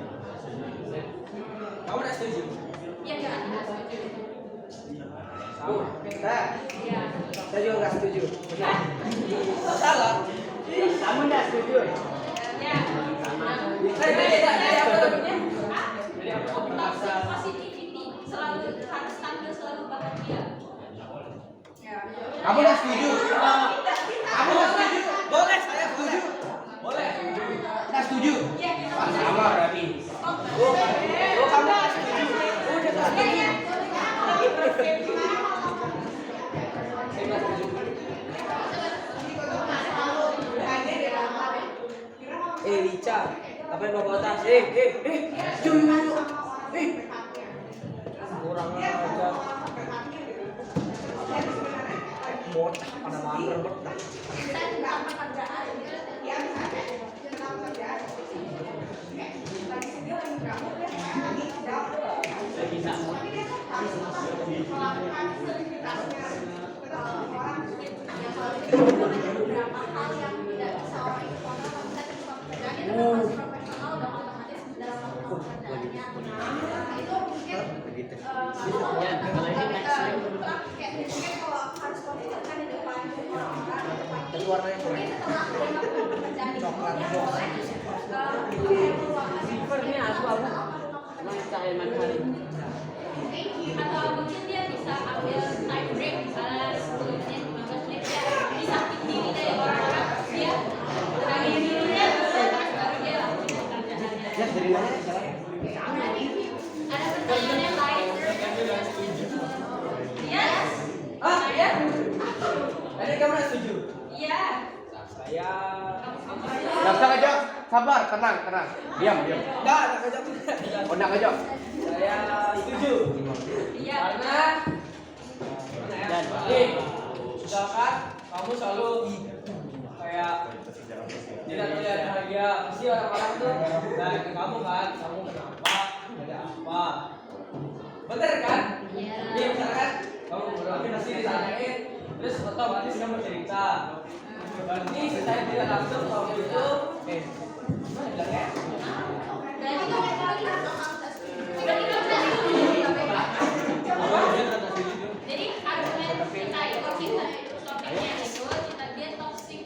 Kamu tidak setuju? Iya nggak setuju. Saya, Iya. saya juga nggak setuju. Salah. Kamu tidak setuju? Ya. Toxic positivity selalu harus tampil selalu bahagia. Kamu tidak setuju? Kamu tidak setuju? Boleh, saya setuju. Boleh. Tidak setuju? Iya. Sama berarti. Oh, kamu tidak setuju? Udah tak setuju. Ica. Apa yang bawa atas? Kurang aja. Bocah pada mager betah. Beberapa hal yang tidak bisa orang informal kita coba kerjaan itu harus profesional dan otomatis dalam melakukan pekerjaannya. Nah, itu mungkin kayak mungkin kalau harus konsisten di depan orang-orang di depan tim, mungkin setelah dia melakukan pekerjaan itu dia boleh Ini abu-abu. Cahaya matahari. Atau mungkin dia bisa ambil time break misalnya 10 menit 15 menit ya bisa diri dari orang-orang dia tenangin dirinya terus baru dia lakukan pekerjaannya. Ya, dari mana jalan? Ada pertanyaan yang lain? Yes. Iya? Tadi kamu setuju? Iya. Saya Nggak usah ngejok, sabar, tenang. Diam. enggak ngajak. Oh, nggak ngejok. Saya setuju. Iya. Karena misalkan kamu selalu kayak tidak terlihat bahagia, pasti orang-orang tuh balik ke kamu kan, kamu kenapa, ada apa, bener kan? Iya bener kan? Kamu berarti pasti ditanyain, terus otomatis kamu cerita. Berarti saya tidak langsung kamu itu, mana bilangnya? Berarti kamu berarti jadi argumen kita itu topiknya itu dia toxic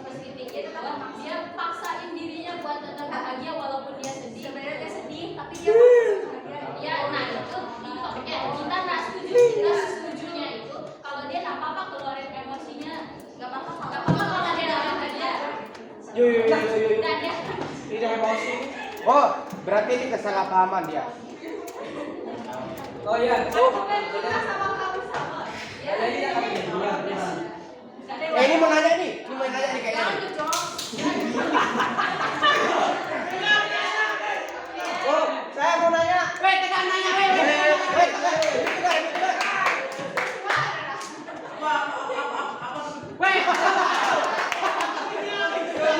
positivity itu dia paksain dirinya buat tetap bahagia walaupun dia sedih. Sebenarnya dia sedih tapi dia bahagia. Ya, nah itu topiknya kita nggak setujunya itu kalau dia nggak apa-apa keluarin emosinya nggak apa-apa kalau dia bahagia. Yo. Dan dia Tidak emosi. Oh, berarti ini kesalahpahaman dia. Oh iya. argumen kita sama kamu sama. Ya, Jadi dia akan Ini mau nanya nih kayaknya. jangan ngejok. Oh, saya mau nanya. Tekan nanya,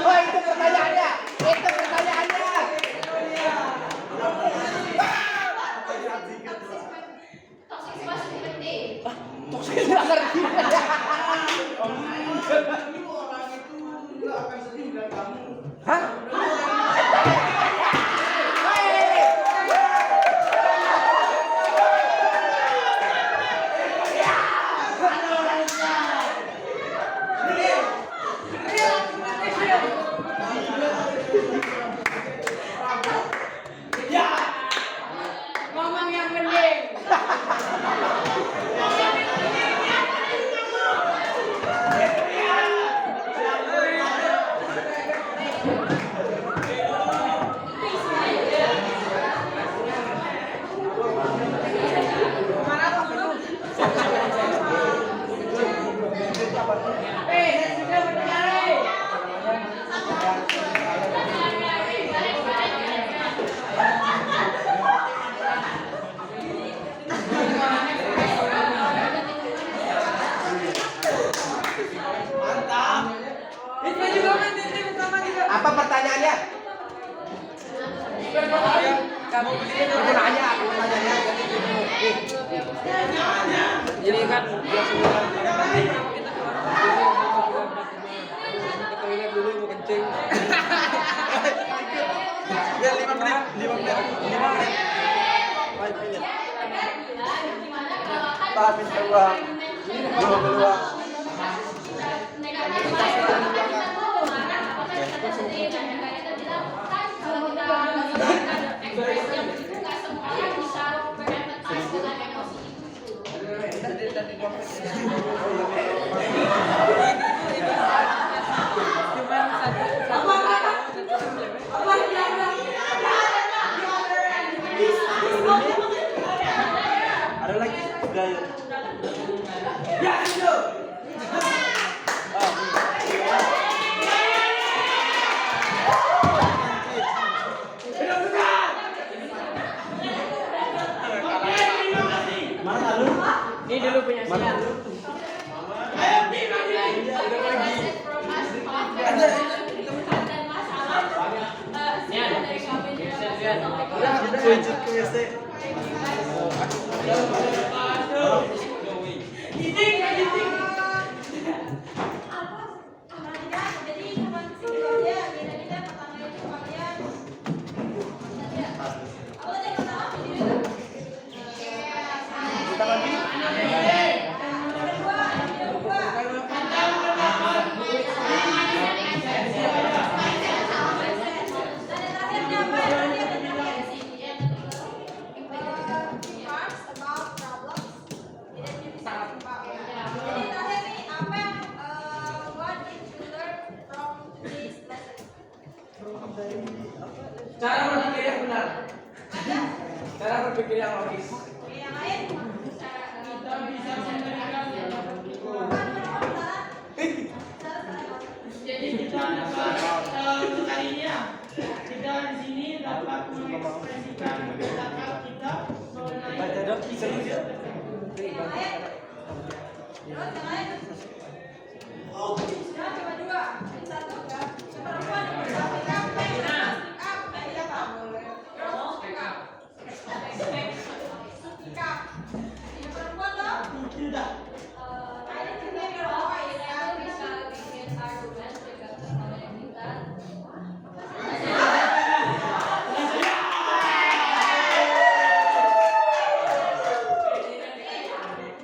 Oh, itu pertanyaannya. toxic positivity. Toksik nggak ngerti. Hah? Ngomong yang penting. Apa pertanyaannya? Kamu Aku nanya, apa pertanyaannya? Jadi kan dia semua ke toilet dulu mau kencing. Ya 5 menit. Pak, minta uang. Keluar. Ya, itu. Lanjut ke WC. Jadi cuma segitu aja. Beda-beda pertama itu kalian. Apa tadi yang pertama? Kita lagi. Cara berpikir yang benar. Cara berpikir yang logis. Yang lain? Kita bisa memberikan. Jadi kita dapat untuk hari ini ya, kita di sini dapat mengekspresikan pendapat kita mengenai Yang lain? Terus yang lain? Ya, coba dua. Yang satu, perempuan yang berpikir apa? Yang perempuan loh. tidak. Ada juga yang berapa ya? Bisa bikin argumen tergantung pada yang kita.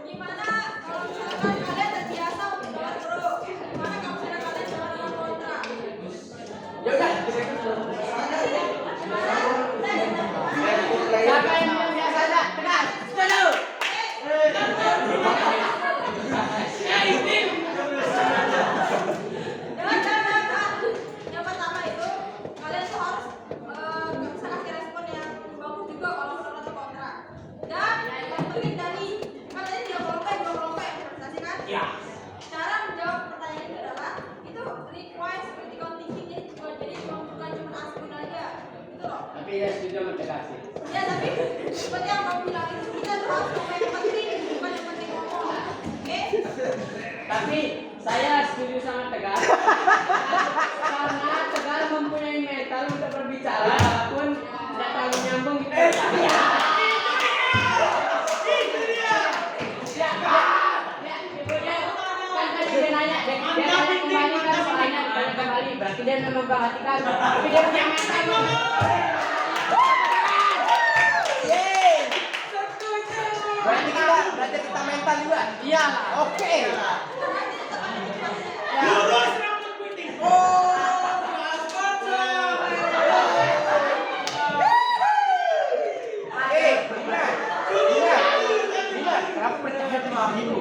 Gimana kalau misalkan kalian terbiasa untuk bawa dulu? Gimana kalau misalkan kalian cuma dengan kontra? Ya udah, Siapa yang biasa aja? Tegas. Setuju. Jangan. Yang pertama itu kalian tuh harus bisa kasih respon yang bagus juga kalau misalkan atau kontra. Dan yang penting dari kan tadi dia berlomba yang presentasi kan? ya. Cara menjawab pertanyaan itu adalah itu requires critical thinking jadi bukan cuma askuin aja gitu loh. Tapi ya setuju sama Tegas. Ya tapi seperti yang kamu bilang itu kita tuh harus ngomong yang penting bukan yang penting ngomong. Oke? Tapi saya setuju sama Tegas. Karena Tegas mempunyai mental untuk berbicara walaupun tidak terlalu nyambung gitu. Berarti dia memperhatikan, tapi dia punya mental. Berarti kita mental juga. Iya. Oke. Lurus rambut putih. Kenapa bercanda di bawah itu?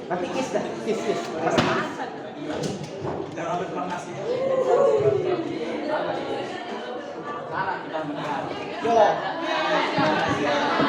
Nanti kiss dah, kiss. Jangan lupa makasih. Salah kita mendengar. Yo.